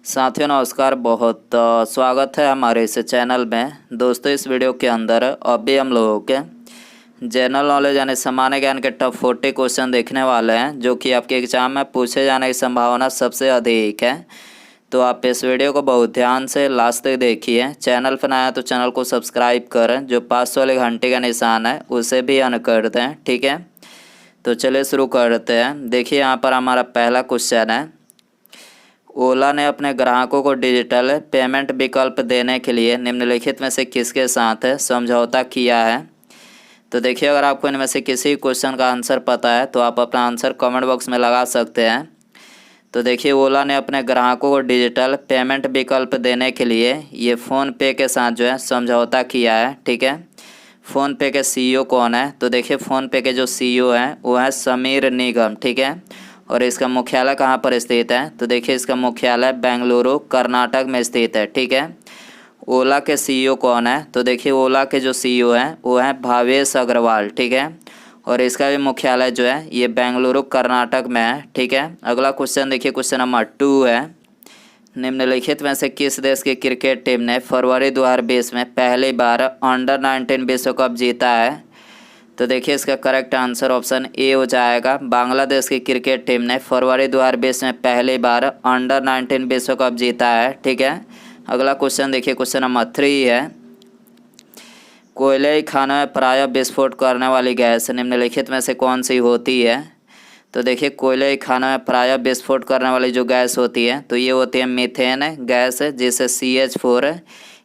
साथियों नमस्कार। बहुत स्वागत है हमारे इस चैनल में। दोस्तों इस वीडियो के अंदर अभी हम लोगों के जनरल नॉलेज यानी सामान्य ज्ञान के टॉप 40 क्वेश्चन देखने वाले हैं, जो कि आपके एग्जाम में पूछे जाने की संभावना सबसे अधिक है। तो आप इस वीडियो को बहुत ध्यान से लास्ट तक देखिए। चैनल पर नया है तो चैनल को सब्सक्राइब करें, जो पास वाले घंटे का निशान है उसे भी ऑन कर दें, ठीक है। तो चलिए शुरू करते हैं। देखिए यहाँ पर हमारा पहला क्वेश्चन है, ओला ने अपने ग्राहकों को डिजिटल पेमेंट विकल्प देने के लिए निम्नलिखित में से किसके साथ समझौता किया है। तो देखिए अगर आपको इनमें से किसी क्वेश्चन का आंसर पता है तो आप अपना आंसर कमेंट बॉक्स में लगा सकते हैं। तो देखिए ओला ने अपने ग्राहकों को डिजिटल पेमेंट विकल्प देने के लिए ये फ़ोनपे के साथ जो है समझौता किया है, ठीक है। फ़ोनपे के सीईओ कौन है? तो देखिए फ़ोनपे के जो सीईओ हैं वो है समीर निगम, ठीक है। और इसका मुख्यालय कहाँ पर स्थित है? तो देखिए इसका मुख्यालय बेंगलुरु कर्नाटक में स्थित है, ठीक है। ओला के सीईओ कौन है? तो देखिए ओला के जो सीईओ हैं वो हैं भावेश अग्रवाल, ठीक है। और इसका भी मुख्यालय जो है ये बेंगलुरु कर्नाटक में है, ठीक है। अगला क्वेश्चन देखिए, क्वेश्चन नंबर 2 है, निम्नलिखित में से किस देश की क्रिकेट टीम ने फरवरी 2020 में पहली बार अंडर 19 विश्व कप जीता है? तो देखिए इसका करेक्ट आंसर ऑप्शन ए हो जाएगा। बांग्लादेश की क्रिकेट टीम ने फरवरी 2020 में पहली बार अंडर 19 विश्व कप जीता है, ठीक है। अगला क्वेश्चन देखिए, क्वेश्चन नंबर 3 है, कोयले खानों में प्रायः विस्फोट करने वाली गैस निम्नलिखित में से कौन सी होती है? तो देखिए कोयले खानों में प्रायः विस्फोट करने वाली जो गैस होती है तो ये होती है मीथेन गैस, जिसे CH4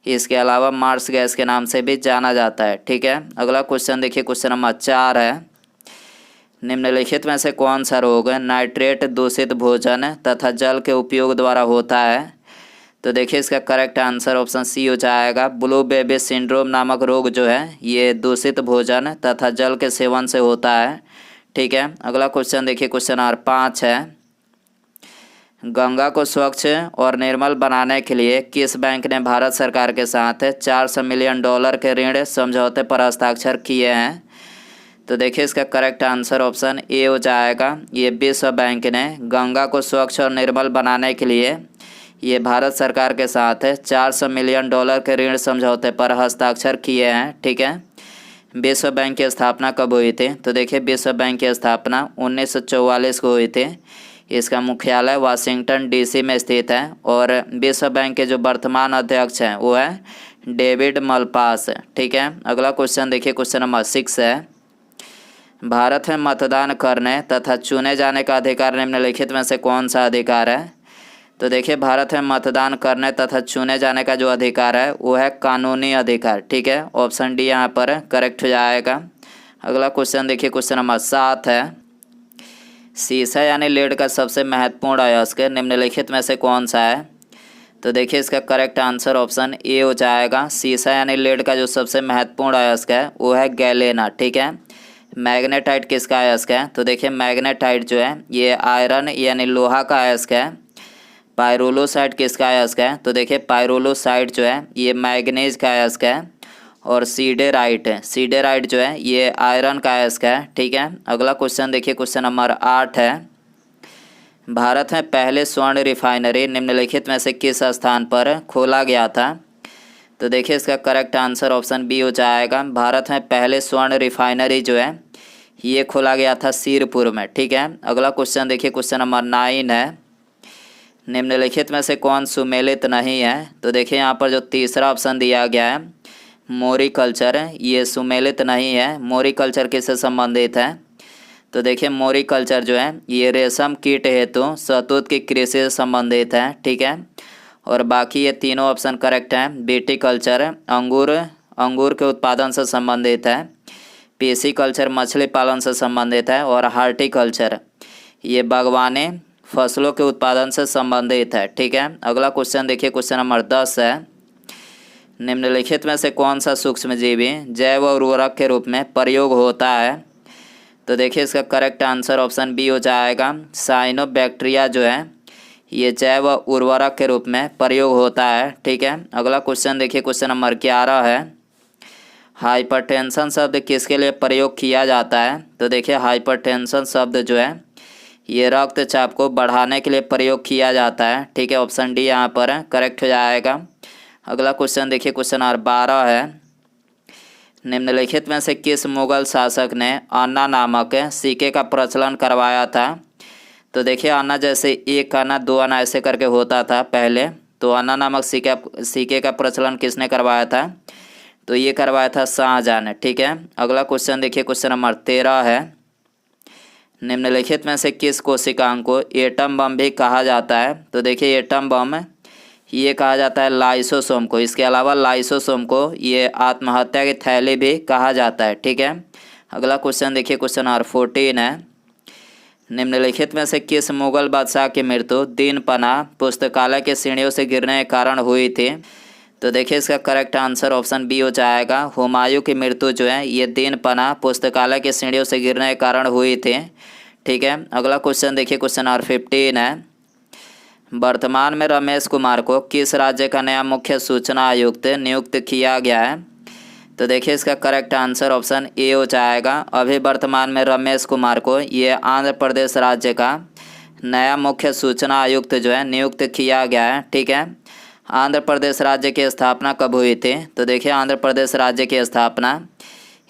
इसके अलावा मार्स गैस के नाम से भी जाना जाता है, ठीक है। अगला क्वेश्चन देखिए, क्वेश्चन नंबर 4 है, निम्नलिखित में से कौन सा रोग नाइट्रेट दूषित भोजन तथा जल के उपयोग द्वारा होता है? तो देखिए इसका करेक्ट आंसर ऑप्शन सी हो जाएगा। ब्लू बेबी सिंड्रोम नामक रोग जो है ये दूषित भोजन तथा जल के सेवन से होता है, ठीक है। अगला क्वेश्चन देखिए, क्वेश्चन नंबर 5 है, गंगा को स्वच्छ और निर्मल बनाने के लिए किस बैंक ने भारत सरकार के साथ $400 मिलियन के ऋण समझौते पर हस्ताक्षर किए हैं? तो देखिए इसका करेक्ट आंसर ऑप्शन ए हो जाएगा। ये विश्व बैंक ने गंगा को स्वच्छ और निर्मल बनाने के लिए ये भारत सरकार के साथ $400 मिलियन के ऋण समझौते पर हस्ताक्षर किए हैं, ठीक है। विश्व बैंक की स्थापना कब हुई थी? तो देखिए विश्व बैंक की स्थापना 1944 को हुई थी। इसका मुख्यालय वाशिंगटन DC में स्थित है और विश्व बैंक के जो वर्तमान अध्यक्ष हैं वो है डेविड मलपास, ठीक है। अगला क्वेश्चन देखिए, क्वेश्चन नंबर 6 है, भारत में मतदान करने तथा चुने जाने का अधिकार निम्नलिखित में से कौन सा अधिकार है? तो देखिए भारत में मतदान करने तथा चुने जाने का जो अधिकार है वो है कानूनी अधिकार, ठीक है। ऑप्शन डी यहाँ पर करेक्ट हो जाएगा। अगला क्वेश्चन देखिए, क्वेश्चन नंबर 7 है, शीशा यानी लीड का सबसे महत्वपूर्ण अयस्क निम्नलिखित में से कौन सा है? तो देखिए इसका करेक्ट आंसर ऑप्शन ए हो जाएगा। शीशा यानी लीड का जो सबसे महत्वपूर्ण अयस्क है वो है गैलेना, ठीक है। मैग्नेटाइट किसका अयस्क है? तो देखिए मैग्नेटाइट जो है ये आयरन यानी लोहा का अयस्क है। पायरोलोसाइट किसका अयस्क है? तो देखिए पायरोलोसाइट जो है ये मैग्नीज का अयस्क है। और सीडेराइट जो है ये आयरन का अयस्क है, ठीक है। अगला क्वेश्चन देखिए, क्वेश्चन नंबर 8 है, भारत में पहले स्वर्ण रिफाइनरी निम्नलिखित में से किस स्थान पर खोला गया था? तो देखिए इसका करेक्ट आंसर ऑप्शन बी हो जाएगा। भारत में पहले स्वर्ण रिफाइनरी जो है ये खोला गया था सिरपुर में, ठीक है। अगला क्वेश्चन देखिए, क्वेश्चन नंबर 9 है, निम्नलिखित में से कौन सुमेलित नहीं है? तो देखिए यहाँ पर जो तीसरा ऑप्शन दिया गया है मोरिकल्चर, ये सुमेलित नहीं है। मोरिकल्चर किससे संबंधित है? तो देखिए मोरिकल्चर जो है ये रेशम कीट हेतु शहतूत की कृषि से संबंधित है, ठीक है। और बाकी ये तीनों ऑप्शन करेक्ट हैं। विटीकल्चर अंगूर के उत्पादन से संबंधित है। पीसीकल्चर मछली पालन से संबंधित है। और हार्टिकल्चर ये बागवानी फसलों के उत्पादन से संबंधित है, ठीक है। अगला क्वेश्चन देखिए, क्वेश्चन नंबर 10 है, निम्नलिखित में से कौन सा सूक्ष्मजीवी जैव उर्वरक के रूप में प्रयोग होता है? तो देखिए इसका करेक्ट आंसर ऑप्शन बी हो जाएगा। साइनोबैक्टीरिया जो है ये जैव उर्वरक के रूप में प्रयोग होता है, ठीक है। अगला क्वेश्चन देखिए, क्वेश्चन नंबर 11 है, हाइपरटेंशन शब्द किसके लिए प्रयोग किया जाता है? तो देखिए हाइपरटेंशन शब्द जो है ये रक्तचाप को बढ़ाने के लिए प्रयोग किया जाता है। ठीक है, ऑप्शन डी यहाँ पर करेक्ट हो जाएगा। अगला क्वेश्चन देखिए, क्वेश्चन नंबर 12 है, निम्नलिखित में से किस मुगल शासक ने अन्ना नामक सिक्के का प्रचलन करवाया था? तो देखिए अन्ना जैसे एक आना दो आना ऐसे करके होता था पहले, तो अन्ना नामक सिक्के का प्रचलन किसने करवाया था? तो ये करवाया था शाहजहां ने। ठीक है, अगला क्वेश्चन देखिए, क्वेश्चन नंबर 13 है, निम्नलिखित में से किस कोशिकांग को एटम बम भी कहा जाता है? तो देखिए एटम बम ये कहा जाता है लाइसोसोम को। इसके अलावा लाइसोसोम को ये आत्महत्या की थैली भी कहा जाता है। ठीक है, अगला क्वेश्चन देखिए, क्वेश्चन नंबर 14 है, निम्नलिखित में से किस मुगल बादशाह की मृत्यु दीनपना पुस्तकालय के सीढ़ियों से गिरने के कारण हुई थी? तो देखिए इसका करेक्ट आंसर ऑप्शन बी हो जाएगा। हुमायूं की मृत्यु जो है ये दीनपना पुस्तकालय के सीढ़ियों से गिरने के कारण हुई थी। ठीक है, अगला क्वेश्चन देखिए, क्वेश्चन नंबर 15 है, वर्तमान में रमेश कुमार को किस राज्य का नया मुख्य सूचना आयुक्त नियुक्त किया गया है? तो देखिए इसका करेक्ट आंसर ऑप्शन ए हो जाएगा। अभी वर्तमान में रमेश कुमार को ये आंध्र प्रदेश राज्य का नया मुख्य सूचना आयुक्त जो है नियुक्त किया गया है। ठीक है, आंध्र प्रदेश राज्य की स्थापना कब हुई थी? तो देखिए आंध्र प्रदेश राज्य की स्थापना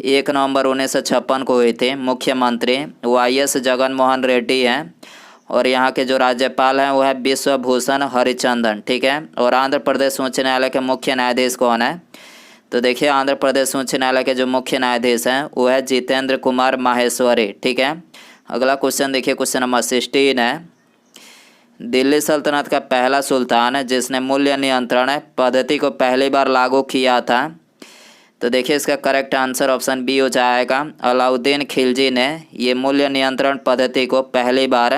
1 नवंबर 1956 को हुई थी। मुख्यमंत्री वाईएस जगन मोहन रेड्डी हैं और यहाँ के जो राज्यपाल हैं वो है विश्वभूषण हरिचंदन। ठीक है, और आंध्र प्रदेश उच्च न्यायालय के मुख्य न्यायाधीश कौन है? तो देखिए आंध्र प्रदेश उच्च न्यायालय के जो मुख्य न्यायाधीश हैं वो है जितेंद्र कुमार माहेश्वरी। ठीक है, अगला क्वेश्चन देखिए, क्वेश्चन नंबर 16 है, दिल्ली सल्तनत का पहला सुल्तान जिसने मूल्य नियंत्रण पद्धति को पहली बार लागू किया था? तो देखिए इसका करेक्ट आंसर ऑप्शन बी हो जाएगा। अलाउद्दीन खिलजी ने ये मूल्य नियंत्रण पद्धति को पहली बार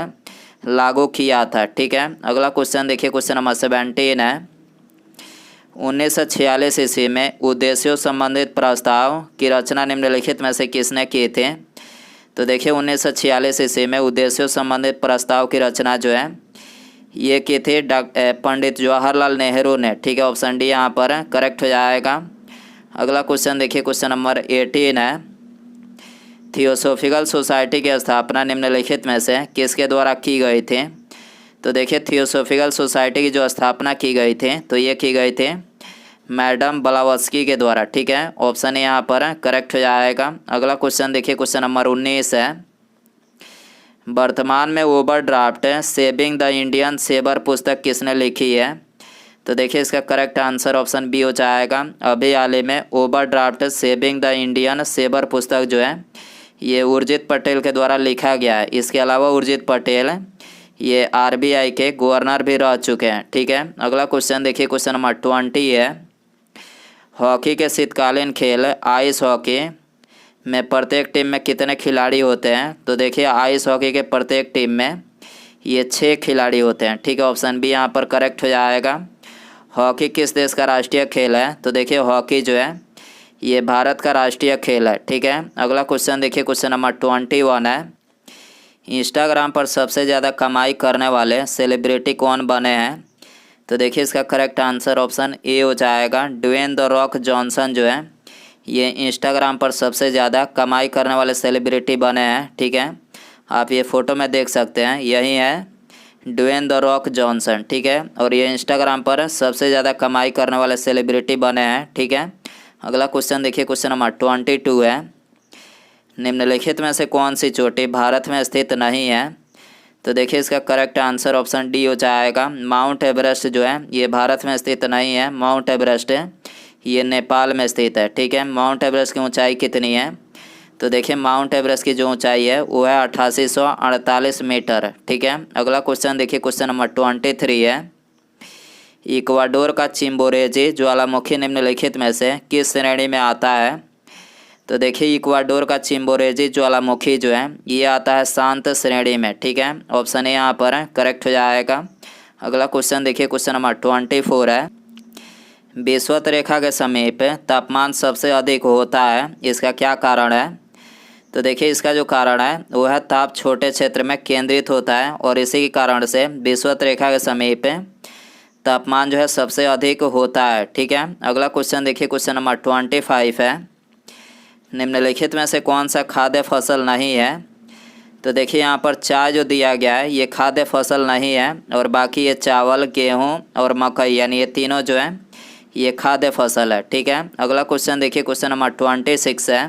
लागू किया था। ठीक है, अगला क्वेश्चन देखिए, क्वेश्चन नंबर 17 है, 1946 ईस्वी में उद्देश्यों संबंधित प्रस्ताव की रचना निम्नलिखित में से किसने की थी? तो देखिए 1946 ईस्वी में उद्देश्यों संबंधित प्रस्ताव की रचना जो है ये की थी पंडित जवाहरलाल नेहरू ने। ठीक है, ऑप्शन डी यहाँ पर करेक्ट हो जाएगा। अगला क्वेश्चन देखिए, क्वेश्चन नंबर 18 है, थियोसॉफिकल सोसाइटी की स्थापना निम्नलिखित में से किसके द्वारा की गई थी? तो देखिए थियोसॉफिकल सोसाइटी की जो स्थापना की गई थी तो ये की गई थी मैडम ब्लावत्स्की के द्वारा। ठीक है, ऑप्शन ए यहाँ पर करेक्ट हो जाएगा। अगला क्वेश्चन देखिए, क्वेश्चन नंबर 19 है, वर्तमान में overdraft saving the Indian saver पुस्तक किसने लिखी है? तो देखिए इसका करेक्ट आंसर ऑप्शन बी हो जाएगा। अभी हाल ही में overdraft saving the Indian saver पुस्तक जो है ये उर्जित पटेल के द्वारा लिखा गया है। इसके अलावा उर्जित पटेल ये आरबीआई के गवर्नर भी रह चुके हैं। ठीक है, अगला क्वेश्चन देखिए, क्वेश्चन नंबर 20 है, हॉकी के शीतकालीन खेल आइस हॉकी में प्रत्येक टीम में कितने खिलाड़ी होते हैं? तो देखिए आइस हॉकी के प्रत्येक टीम में ये 6 खिलाड़ी होते हैं। ठीक है, ऑप्शन बी यहाँ पर करेक्ट हो जाएगा। हॉकी किस देश का राष्ट्रीय खेल है? तो देखिए हॉकी जो है ये भारत का राष्ट्रीय खेल है। ठीक है, अगला क्वेश्चन देखिए, क्वेश्चन नंबर 21 है, इंस्टाग्राम पर सबसे ज़्यादा कमाई करने वाले सेलिब्रिटी कौन बने हैं? तो देखिए इसका करेक्ट आंसर ऑप्शन ए हो जाएगा। ड्वेन द रॉक जॉनसन जो है ये इंस्टाग्राम पर सबसे ज़्यादा कमाई करने वाले सेलिब्रिटी बने हैं। ठीक है, आप ये फ़ोटो में देख सकते हैं, यही है ड्वेन द रॉक जॉनसन। ठीक है, और ये इंस्टाग्राम पर सबसे ज़्यादा कमाई करने वाले सेलिब्रिटी बने हैं। ठीक है, अगला क्वेश्चन देखिए, क्वेश्चन नंबर 22 है, निम्नलिखित में से कौन सी चोटी भारत में स्थित नहीं है? तो देखिए इसका करेक्ट आंसर ऑप्शन डी हो जाएगा। माउंट एवरेस्ट जो है ये भारत में स्थित नहीं है, माउंट एवरेस्ट ये नेपाल में स्थित है। ठीक है, माउंट एवरेस्ट की ऊंचाई कितनी है? तो देखिए माउंट एवरेस्ट की जो ऊंचाई है वो है 8848 मीटर। ठीक है, अगला क्वेश्चन देखिए, क्वेश्चन नंबर 23 है, इक्वाडोर का चिम्बोरेजी ज्वालामुखी निम्नलिखित में से किस श्रेणी में आता है? तो देखिए इक्वाडोर का चिम्बोरेजी ज्वालामुखी जो है ये आता है शांत श्रेणी में। ठीक है, ऑप्शन ए यहाँ पर करेक्ट हो जाएगा। अगला क्वेश्चन देखिए, क्वेश्चन नंबर 24 है, विषुवत रेखा के समीप तापमान सबसे अधिक होता है, इसका क्या कारण है? तो देखिए इसका जो कारण है वो है ताप छोटे क्षेत्र में केंद्रित होता है और इसी के कारण से विषुवत रेखा के समीप तापमान जो है सबसे अधिक होता है। ठीक है, अगला क्वेश्चन देखिए, क्वेश्चन नंबर 25 है, निम्नलिखित में से कौन सा खाद्य फसल नहीं है? तो देखिए यहाँ पर चाय जो दिया गया है ये खाद्य फसल नहीं है, और बाकी ये चावल, गेहूँ और मकई यानी ये तीनों जो है ये खाद्य फसल है। ठीक है, अगला क्वेश्चन देखिए, क्वेश्चन नंबर 26 है।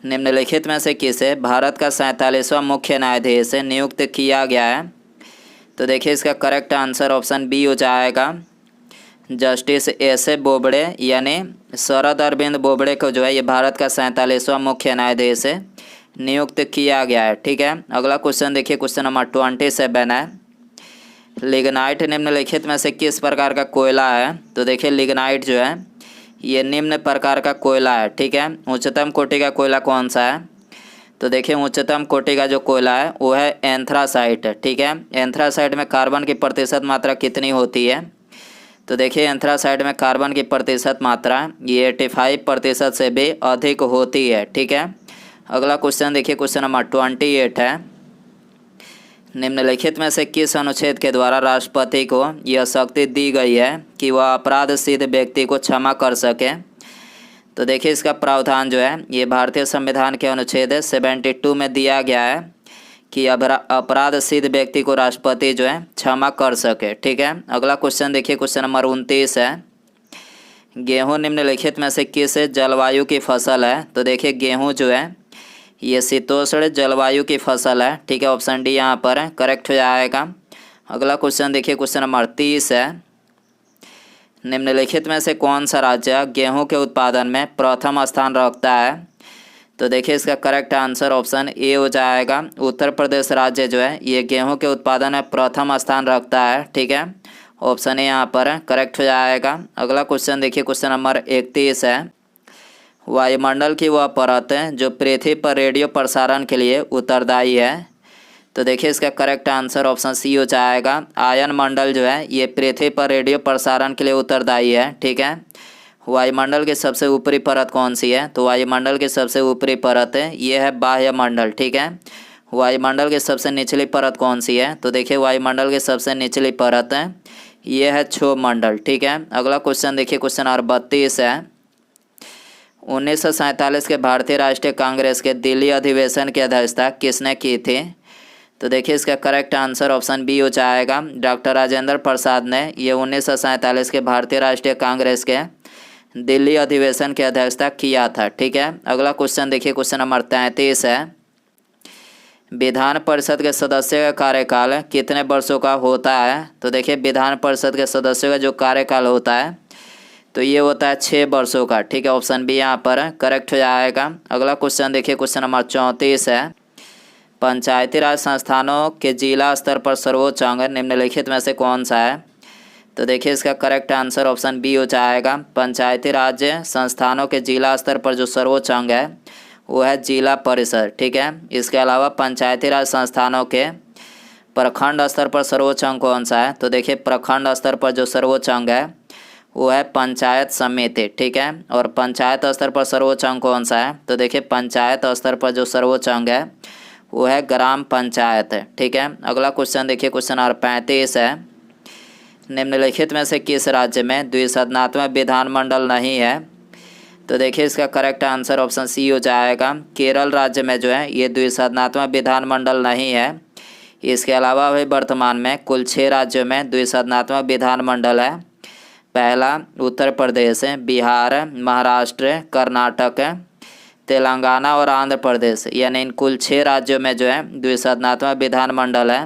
निम्नलिखित में से किसे भारत का 47वां मुख्य न्यायाधीश नियुक्त किया गया है? तो देखिए इसका करेक्ट आंसर ऑप्शन बी हो जाएगा, जस्टिस एस.ए. बोबड़े यानी शरद अरविंद बोबड़े को जो है ये भारत का 47वां मुख्य न्यायाधीश नियुक्त किया गया है। ठीक है, अगला क्वेश्चन देखिए, क्वेश्चन नंबर 27 है। लिग्नाइट निम्नलिखित में से किस प्रकार का कोयला है? तो देखिए लिग्नाइट जो है ये निम्न प्रकार का कोयला है। ठीक है, उच्चतम कोटि का कोयला कौन सा है? तो देखिए उच्चतम कोटि का जो कोयला है वो है एंथ्रासाइट। ठीक है, एंथ्रासाइट में कार्बन की प्रतिशत मात्रा कितनी होती है? तो देखिए एंथ्रासाइट में कार्बन की प्रतिशत मात्रा ये 85% से भी अधिक होती है। ठीक है, अगला क्वेश्चन देखिए, क्वेश्चन नंबर 28 है। निम्नलिखित में से किस अनुच्छेद के द्वारा राष्ट्रपति को यह शक्ति दी गई है कि वह अपराध सिद्ध व्यक्ति को क्षमा कर सके? तो देखिए इसका प्रावधान जो है ये भारतीय संविधान के अनुच्छेद 72 में दिया गया है कि अपराध सिद्ध व्यक्ति को राष्ट्रपति जो है क्षमा कर सके। ठीक है, अगला क्वेश्चन देखिए, क्वेश्चन नंबर 29 है। गेहूँ निम्नलिखित में से किस जलवायु की फसल है? तो देखिए गेहूँ जो है ये शीतोष्ण जलवायु की फसल है। ठीक है, ऑप्शन डी यहाँ पर करेक्ट हो जाएगा। अगला क्वेश्चन देखिए, क्वेश्चन नंबर 30 है। निम्नलिखित में से कौन सा राज्य गेहूं के उत्पादन में प्रथम स्थान रखता है? तो देखिए इसका करेक्ट आंसर ऑप्शन ए हो जाएगा, उत्तर प्रदेश राज्य जो है ये गेहूं के उत्पादन में प्रथम स्थान रखता है। ठीक है, ऑप्शन ए यहाँ पर करेक्ट हो जाएगा। अगला क्वेश्चन देखिए, क्वेश्चन नंबर 31 है। वायुमंडल की वह परत जो पृथ्वी पर रेडियो प्रसारण के लिए उत्तरदायी है? तो देखिए इसका करेक्ट आंसर ऑप्शन सी हो जाएगा, आयन मंडल जो है ये पृथ्वी पर रेडियो प्रसारण के लिए उत्तरदायी है। ठीक है, वायुमंडल की सबसे ऊपरी परत कौन सी है? तो वायुमंडल की सबसे ऊपरी परत है ये है बाह्यमंडल। ठीक है, वायुमंडल की सबसे निचली परत कौन सी है? तो देखिए वायुमंडल की सबसे निचली परत है ये है क्षोभमंडल। ठीक है, अगला क्वेश्चन देखिए, क्वेश्चन नंबर 32 है। 1947 के भारतीय राष्ट्रीय कांग्रेस के दिल्ली अधिवेशन की अध्यक्षता किसने की थी? तो देखिए इसका करेक्ट आंसर ऑप्शन बी हो जाएगा, डॉक्टर राजेंद्र प्रसाद ने ये 1947 के भारतीय राष्ट्रीय कांग्रेस के दिल्ली अधिवेशन की अध्यक्षता किया था। ठीक है, अगला क्वेश्चन देखिए, क्वेश्चन नंबर 33 है। विधान परिषद के सदस्य का कार्यकाल कितने वर्षों का होता है? तो देखिए विधान परिषद के सदस्यों का जो कार्यकाल होता है तो ये होता है 6 वर्षों का। ठीक है, ऑप्शन बी यहाँ पर करेक्ट हो जाएगा। अगला क्वेश्चन देखिए, क्वेश्चन नंबर 34 है। पंचायती राज संस्थानों के जिला स्तर पर सर्वोच्च अंग निम्नलिखित में से कौन सा है? तो देखिए इसका करेक्ट आंसर ऑप्शन बी हो जाएगा, पंचायती राज संस्थानों के जिला स्तर पर जो सर्वोच्च अंग है वो है जिला परिषद। ठीक है, इसके अलावा पंचायती राज संस्थानों के प्रखंड स्तर पर सर्वोच्च अंग कौन सा है? तो देखिए प्रखंड स्तर पर जो सर्वोच्च अंग है वो है पंचायत समिति। ठीक है, और पंचायत स्तर पर सर्वोच्च अंग कौन सा है? तो देखिए पंचायत स्तर पर जो सर्वोच्च अंग है वो है ग्राम पंचायत। ठीक है, अगला क्वेश्चन देखिए, क्वेश्चन नंबर 35 है। निम्नलिखित में से किस राज्य में द्विसदनात्मक विधानमंडल नहीं है? तो देखिए इसका करेक्ट आंसर ऑप्शन सी हो जाएगा, केरल राज्य में जो है ये द्विसदनात्मक विधानमंडल नहीं है। इसके अलावा भी वर्तमान में कुल 6 राज्यों में द्विसदनात्मक विधानमंडल है। पहला उत्तर प्रदेश, बिहार, महाराष्ट्र, कर्नाटक, तेलंगाना और आंध्र प्रदेश, यानी इन कुल 6 राज्यों में जो है द्विसदनात्मक विधानमंडल है।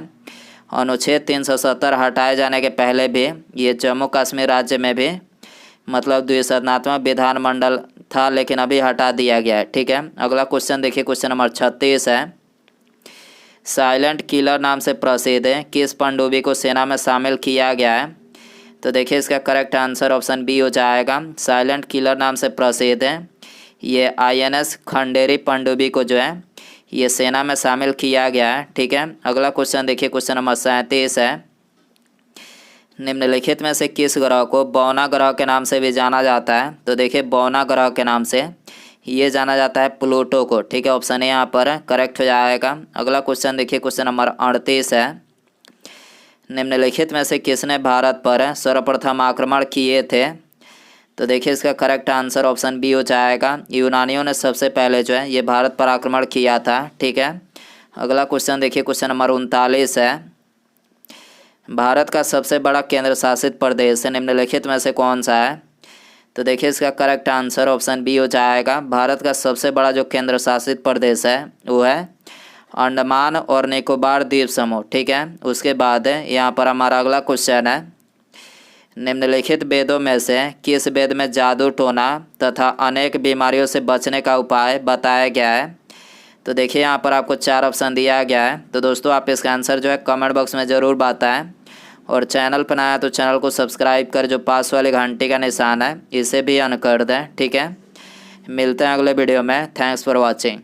अनुच्छेद 370 हटाए जाने के पहले भी ये जम्मू कश्मीर राज्य में भी मतलब द्विसदनात्मक विधानमंडल था, लेकिन अभी हटा दिया गया है। ठीक है, अगला क्वेश्चन देखिए, क्वेश्चन नंबर 36 है। साइलेंट किलर नाम से प्रसिद्ध किस पनडुब्बी को सेना में शामिल किया गया है? तो देखिए इसका करेक्ट आंसर ऑप्शन बी हो जाएगा, साइलेंट किलर नाम से प्रसिद्ध है ये INS खंडेरी पनडुब्बी को जो है ये सेना में शामिल किया गया है। ठीक है, अगला क्वेश्चन देखिए, क्वेश्चन नंबर 37 है। निम्नलिखित में से किस ग्रह को बौना ग्रह के नाम से भी जाना जाता है? तो देखिए बौना ग्रह के नाम से ये जाना जाता है प्लूटो को। ठीक है, ऑप्शन ए यहाँ पर करेक्ट हो जाएगा। अगला क्वेश्चन देखिए, क्वेश्चन नंबर 38 है। निम्नलिखित में से किसने भारत पर सर्वप्रथम आक्रमण किए थे? तो देखिए इसका करेक्ट आंसर ऑप्शन बी हो जाएगा, यूनानियों ने सबसे पहले जो है ये भारत पर आक्रमण किया था। ठीक है, अगला क्वेश्चन देखिए, क्वेश्चन नंबर 39 है। भारत का सबसे बड़ा केंद्र शासित प्रदेश निम्नलिखित में से कौन सा है? तो देखिए इसका करेक्ट आंसर ऑप्शन बी हो जाएगा। भारत का सबसे बड़ा जो केंद्र शासित प्रदेश है वो है अंडमान और निकोबार द्वीप समूह। ठीक है, उसके बाद यहाँ पर हमारा अगला क्वेश्चन है, निम्नलिखित वेदों में से किस वेद में जादू, टोना तथा अनेक बीमारियों से बचने का उपाय बताया गया है? तो देखिए यहाँ पर आपको 4 ऑप्शन दिया गया है। तो दोस्तों आप इसका आंसर जो है कमेंट बॉक्स में ज़रूर बताएं, और चैनल पर नया है तो चैनल को सब्सक्राइब कर जो पास वाली घंटी का निशान है इसे भी ऑन कर दें। ठीक है, मिलते हैं अगले वीडियो में। Thanks for watching.